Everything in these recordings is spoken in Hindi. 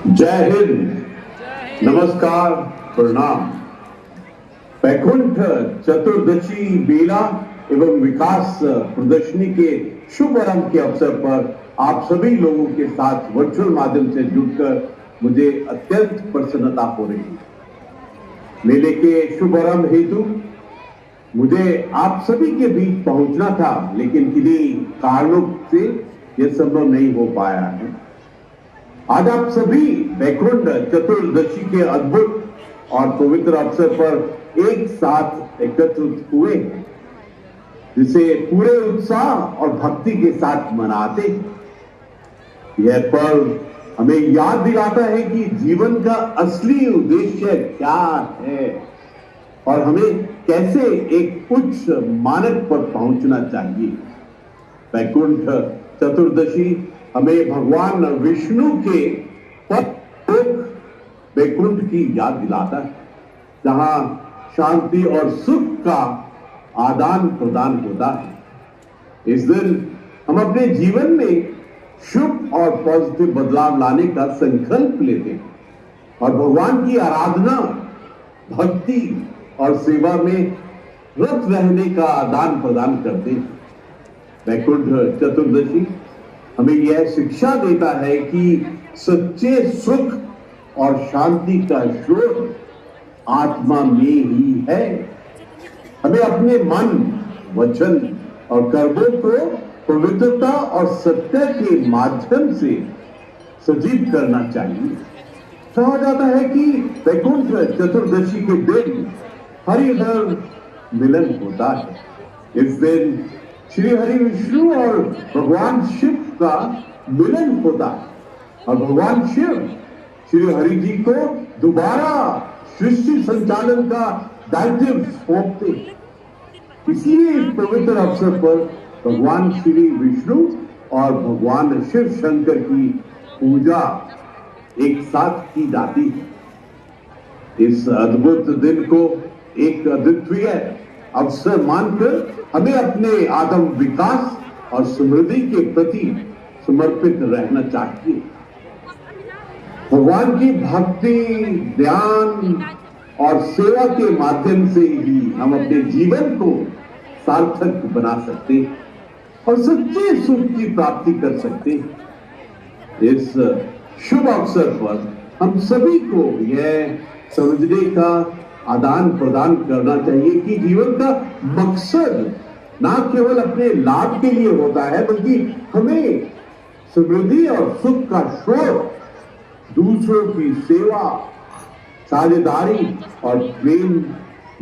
जय हिंद, नमस्कार, प्रणाम। वैकुंठ चतुर्दशी मेला एवं विकास प्रदर्शनी के शुभ आरंभ के अवसर पर आप सभी लोगों के साथ वर्चुअल माध्यम से जुड़कर मुझे अत्यंत प्रसन्नता हो रही है। मेले के शुभ आरंभ हेतु मुझे आप सभी के बीच पहुंचना था, लेकिन किन्हीं कारणों से यह संभव नहीं हो पाया है। आज आप सभी वैकुंठ चतुर्दशी के अद्भुत और पवित्र अवसर पर एक साथ एकत्रित हुए हैं, जिसे पूरे उत्साह और भक्ति के साथ मनाते हैं। यह पर्व हमें याद दिलाता है कि जीवन का असली उद्देश्य क्या है और हमें कैसे एक उच्च मानक पर पहुंचना चाहिए। वैकुंठ चतुर्दशी हमें भगवान विष्णु के वैकुंठ की याद दिलाता है, जहां शांति और सुख का आदान प्रदान होता है। इस दिन हम अपने जीवन में शुभ और पॉजिटिव बदलाव लाने का संकल्प लेते हैं और भगवान की आराधना, भक्ति और सेवा में रत रहने का आदान प्रदान करते हैं। वैकुंठ चतुर्दशी हमें यह शिक्षा देता है कि सच्चे सुख और शांति का स्रोत आत्मा में ही है। हमें अपने मन, वचन और कर्मों को पवित्रता और सत्य के माध्यम से सजीव करना चाहिए। कहा जाता है कि वैकुंठ चतुर्दशी के दिन हरिहर मिलन होता है। इस दिन श्री हरि विष्णु और भगवान शिव का मिलन होता है और भगवान शिव श्री हरि जी को दोबारा सृष्टि संचालन का दायित्व सौंपते। इसलिए इस पवित्र अवसर पर भगवान श्री विष्णु और भगवान शिव शंकर की पूजा एक साथ की जाती है। इस अद्भुत दिन को एक अद्वितीय अवसर मानकर हमें अपने आत्म विकास और समृद्धि के प्रति समर्पित रहना चाहिए। भगवान की भक्ति, ध्यान और सेवा के माध्यम से ही हम अपने जीवन को सार्थक बना सकते हैं और सच्चे सुख की प्राप्ति कर सकते हैं। इस शुभ अवसर पर हम सभी को यह समझने का आदान प्रदान करना चाहिए कि जीवन का मकसद ना केवल अपने लाभ के लिए होता है, बल्कि हमें समृद्धि और सुख का स्रोत दूसरों की सेवा, साझेदारी और प्रेम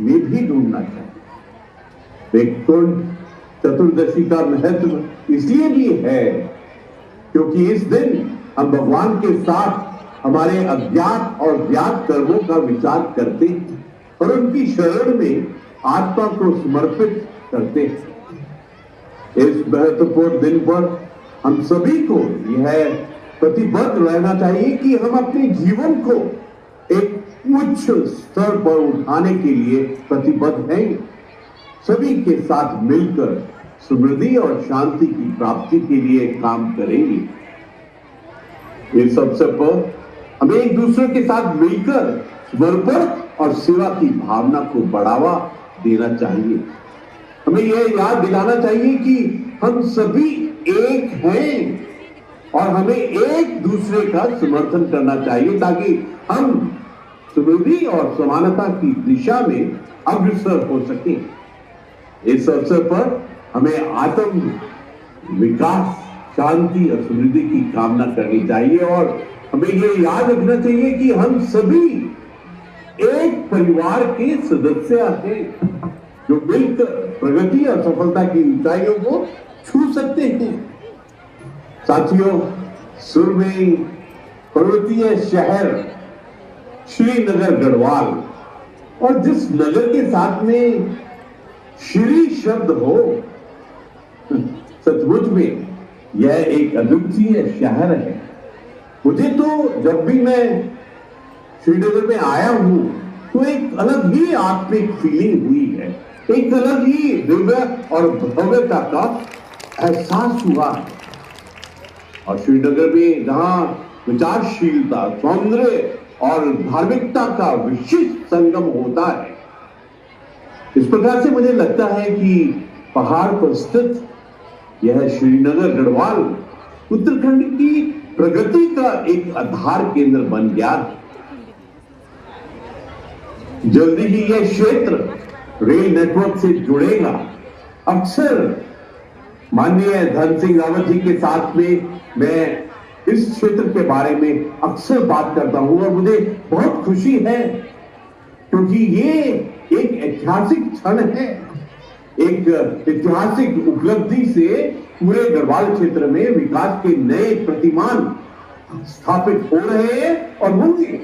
में भी ढूंढना चाहिए। वैकुंठ चतुर्दशी का महत्व इसलिए भी है क्योंकि इस दिन हम भगवान के साथ हमारे अज्ञात और ज्ञात कर्मों का विचार करते हैं और उनकी शरण में आत्मा को समर्पित करते हैं। इस महत्वपूर्ण दिन पर हम सभी को यह प्रतिबद्ध रहना चाहिए कि हम अपने जीवन को एक उच्च स्तर पर उठाने के लिए प्रतिबद्ध हैं। सभी के साथ मिलकर समृद्धि और शांति की प्राप्ति के लिए काम करेंगे। इस अवसर पर हमें एक दूसरे के साथ मिलकर समर्पण और सेवा की भावना को बढ़ावा देना चाहिए। हमें यह याद दिलाना चाहिए कि हम सभी एक हैं और हमें एक दूसरे का समर्थन करना चाहिए ताकि हम समृद्धि और समानता की दिशा में अग्रसर हो सके। इस अवसर पर हमें आत्म विकास, शांति और समृद्धि की कामना करनी चाहिए और हमें यह याद रखना चाहिए कि हम सभी एक परिवार के सदस्य हैं जो मिलकर प्रगति और सफलता की ऊंचाइयों को छू सकते हैं। साथियों, सुरमई पर्वतीय शहर श्रीनगर गढ़वाल और जिस नगर के साथ में श्री शब्द हो, सचमुच में यह एक अद्वितीय शहर है। मुझे तो जब भी मैं श्रीनगर में आया हूं तो एक अलग ही आत्मिक फीलिंग हुई है, एक अलग ही दिव्य और भव्यता का एहसास हुआ है। और श्रीनगर में जहां विचारशीलता, सौंदर्य और धार्मिकता का विशिष्ट संगम होता है। इस प्रकार से मुझे लगता है कि पहाड़ पर स्थित यह श्रीनगर गढ़वाल उत्तराखंड की प्रगति का एक आधार केंद्र बन गया। जल्दी ही यह क्षेत्र रेल नेटवर्क से जुड़ेगा। अक्सर माननीय धन सिंह रावत जी के साथ में मैं इस क्षेत्र के बारे में अक्सर बात करता हूं और मुझे बहुत खुशी है क्योंकि ये एक ऐतिहासिक क्षण है। एक ऐतिहासिक उपलब्धि से पूरे गढ़वाल क्षेत्र में विकास के नए प्रतिमान स्थापित हो रहे हैं और होंगे।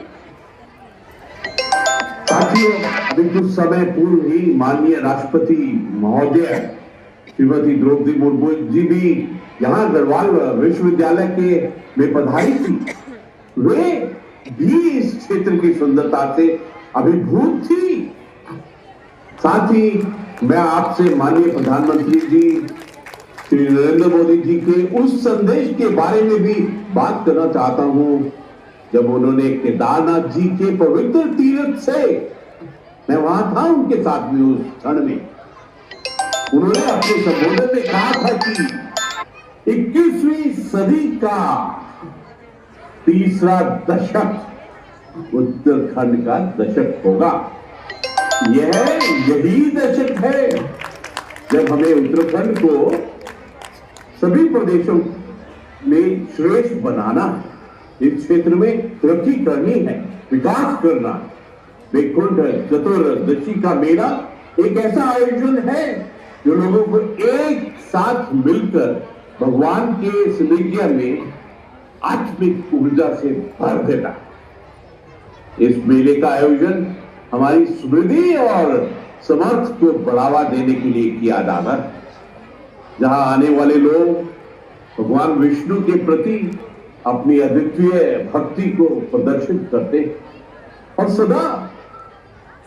साथियों, अभी कुछ समय पूर्व ही माननीय राष्ट्रपति महोदय श्रीमती द्रौपदी मुर्मू जी भी यहाँ गढ़वाल विश्वविद्यालय के में पधारी थी। वे भी इस क्षेत्र की सुंदरता से अभिभूत थी। साथ ही मैं आपसे माननीय प्रधानमंत्री जी श्री नरेंद्र मोदी जी के उस संदेश के बारे में भी बात करना चाहता हूं जब उन्होंने केदारनाथ जी के पवित्र तीर्थ से, मैं वहां था उनके साथ में उस क्षण में, उन्होंने अपने संबोधन में कहा था कि 21वीं सदी का तीसरा दशक उत्तराखंड का दशक होगा। यही दशक है जब हमें उत्तराखंड को सभी प्रदेशों में श्रेष्ठ बनाना, इस क्षेत्र में तरक्की करनी है, विकास करना। वैकुंठ चतुर्दशी का मेला एक ऐसा आयोजन है जो लोगों को एक साथ मिलकर भगवान के सानिध्य में आत्मिक ऊर्जा से भर देता है। इस मेले का आयोजन हमारी समृद्धि और समर्थ को बढ़ावा देने के लिए किया जाता है, जहां आने वाले लोग भगवान विष्णु के प्रति अपनी अद्वितीय भक्ति को प्रदर्शित करते और सदा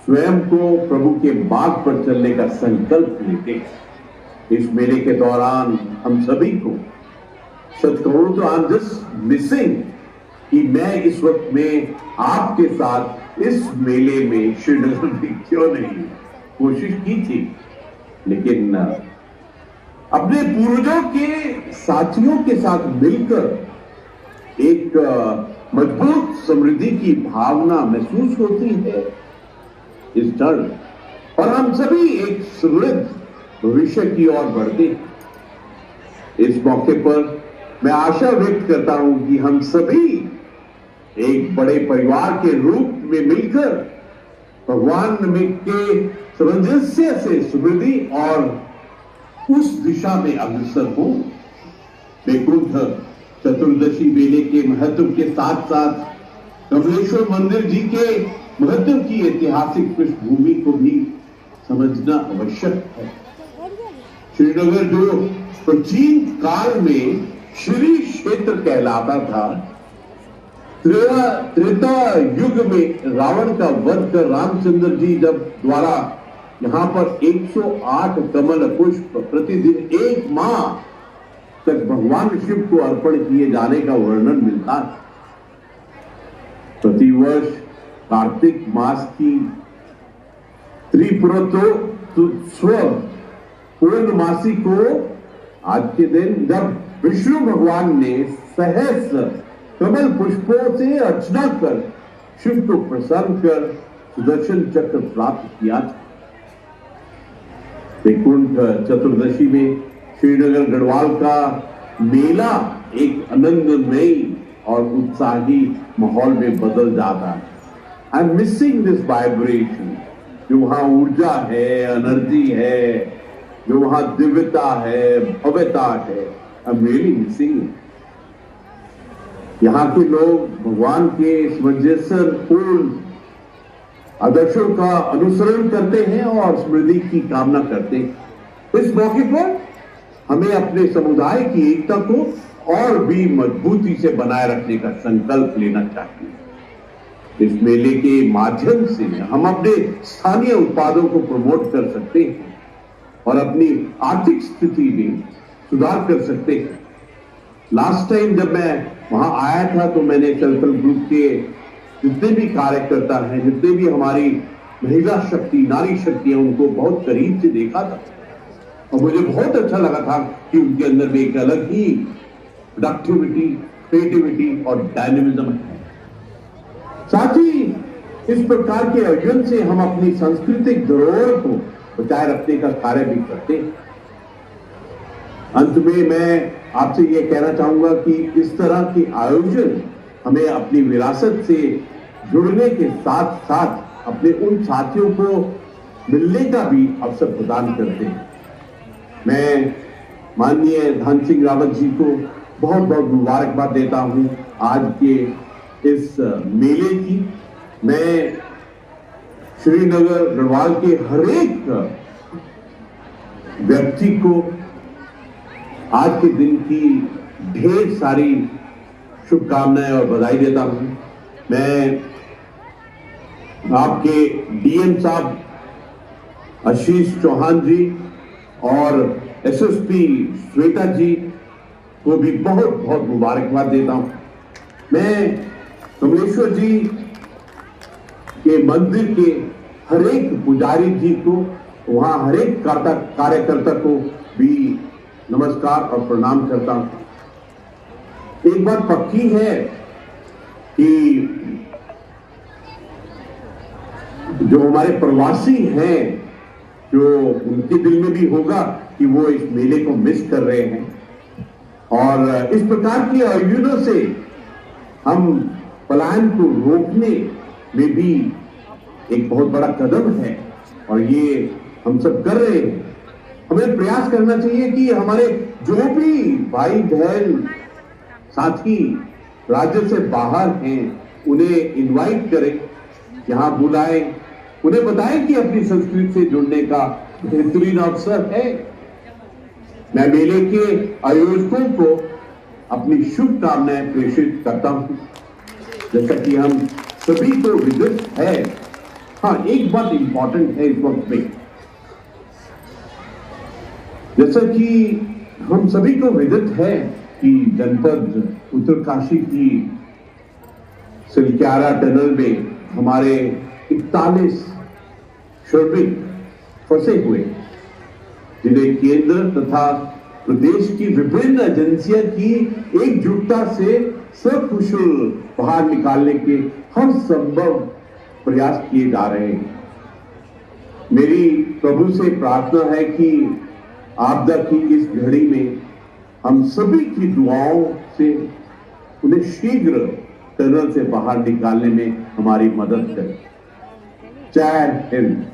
स्वयं को प्रभु के मार्ग पर चलने का संकल्प लेते। इस मेले के दौरान हम सभी को, सच कहूं तो आई एम जस्ट मिसिंग कि मैं इस वक्त में आपके साथ इस मेले में श्रीनगर में क्यों नहीं कोशिश की थी, लेकिन अपने पूर्वजों के साथियों के साथ मिलकर एक मजबूत समृद्धि की भावना महसूस होती है इस क्षण, और हम सभी एक समृद्ध भविष्य की ओर बढ़ते हैं। इस मौके पर मैं आशा व्यक्त करता हूं कि हम सभी एक बड़े परिवार के रूप में मिलकर भगवान के सामंजस्य से समृद्धि और उस दिशा में अग्रसर हो। वैकुंठ चतुर्दशी मेले के महत्व के साथ साथ कमलेश्वर मंदिर जी के महत्व की ऐतिहासिक पृष्ठभूमि को भी समझना आवश्यक है। श्रीनगर जो प्राचीन काल में श्री क्षेत्र कहलाता था, त्रेता युग में रावण का वध कर रामचंद्र जी जब द्वारा यहाँ पर 108 कमल पुष्प प्रतिदिन 1 माह तक भगवान शिव को अर्पण किए जाने का वर्णन मिलता है। प्रतिवर्ष कार्तिक मास की त्रिपुरोत्सव पूर्णमासी को आज के दिन जब विष्णु भगवान ने सहस्र कमल पुष्पों से अर्चना कर शिव को प्रसन्न कर सुदर्शन चक्र प्राप्त किया था। वैकुंठ चतुर्दशी में श्रीनगर गढ़वाल का मेला एक आनंदमयी और उत्साही माहौल में बदल जाता है। I am missing this vibration, जो वहां ऊर्जा है, एनर्जी है, जो वहां दिव्यता है, भव्यता है, I am really missing it. यहाँ के लोग भगवान के सामंजस्य पूर्ण आदर्शों का अनुसरण करते हैं और समृद्धि की कामना करते हैं। इस मौके पर हमें अपने समुदाय की एकता को और भी मजबूती से बनाए रखने का संकल्प लेना चाहिए। इस मेले के माध्यम से हम अपने स्थानीय उत्पादों को प्रमोट कर सकते हैं और अपनी आर्थिक स्थिति में सुधार कर सकते हैं। लास्ट टाइम जब मैं वहां आया था तो मैंने सेल्फ हेल्प ग्रुप के जितने भी कार्यकर्ता हैं, जितने भी हमारी महिला शक्ति, नारी शक्ति है, उनको बहुत करीब से देखा था और मुझे बहुत अच्छा लगा था कि उनके अंदर में एक अलग ही प्रोडक्टिविटी, क्रिएटिविटी और डायनेमिज्म है। साथ ही इस प्रकार के आयोजन से हम अपनी सांस्कृतिक धरोहर को बचाए रखने का कार्य भी करते हैं। अंत में मैं आपसे यह कहना चाहूंगा कि इस तरह के आयोजन हमें अपनी विरासत से जुड़ने के साथ साथ अपने उन साथियों को मिलने का भी अवसर प्रदान करते हैं। मैं माननीय धन सिंह रावत जी को बहुत बहुत मुबारकबाद देता हूं आज के इस मेले की। मैं श्रीनगर गढ़वाल के हर एक व्यक्ति को आज के दिन की ढेर सारी शुभकामनाएं और बधाई देता हूं। मैं आपके डीएम साहब आशीष चौहान जी और एसएसपी श्वेता जी को भी बहुत बहुत मुबारकबाद देता हूं। मैं कमलेश्वर जी के मंदिर के हर एक पुजारी जी को, वहां हर एक कार्यकर्ता को भी नमस्कार और प्रणाम करता हूं। एक बात पक्की है कि जो हमारे प्रवासी हैं, जो उनके दिल में भी होगा कि वो इस मेले को मिस कर रहे हैं और इस प्रकार के आयोजनों से हम पलायन को रोकने में भी एक बहुत बड़ा कदम है और ये हम सब कर रहे हैं। हमें प्रयास करना चाहिए कि हमारे जो भी भाई बहन साथी राज्य से बाहर हैं उन्हें इनवाइट करें, यहां बुलाएं, उन्हें बताएं कि अपनी संस्कृति से जुड़ने का बेहतरीन अवसर है। मैं मेले के आयोजकों को अपनी शुभकामनाएं प्रेषित करता हूं। जैसा कि हम सभी को विदित है, हाँ एक बात इंपॉर्टेंट है इस वक्त में, जैसा कि हम सभी को विदित है कि जनपद उत्तरकाशी की सिलक्यारा टनल में हमारे 41 श्रमिक फंसे हुए, जिन्हें केंद्र तथा प्रदेश की विभिन्न एजेंसियां की एकजुटता से सकुशल बाहर निकालने के हर संभव प्रयास किए जा रहे हैं। मेरी प्रभु से प्रार्थना है कि आपदा की इस घड़ी में हम सभी की दुआओं से उन्हें शीघ्र टनल से बाहर निकालने में हमारी मदद करें। जय हिंद।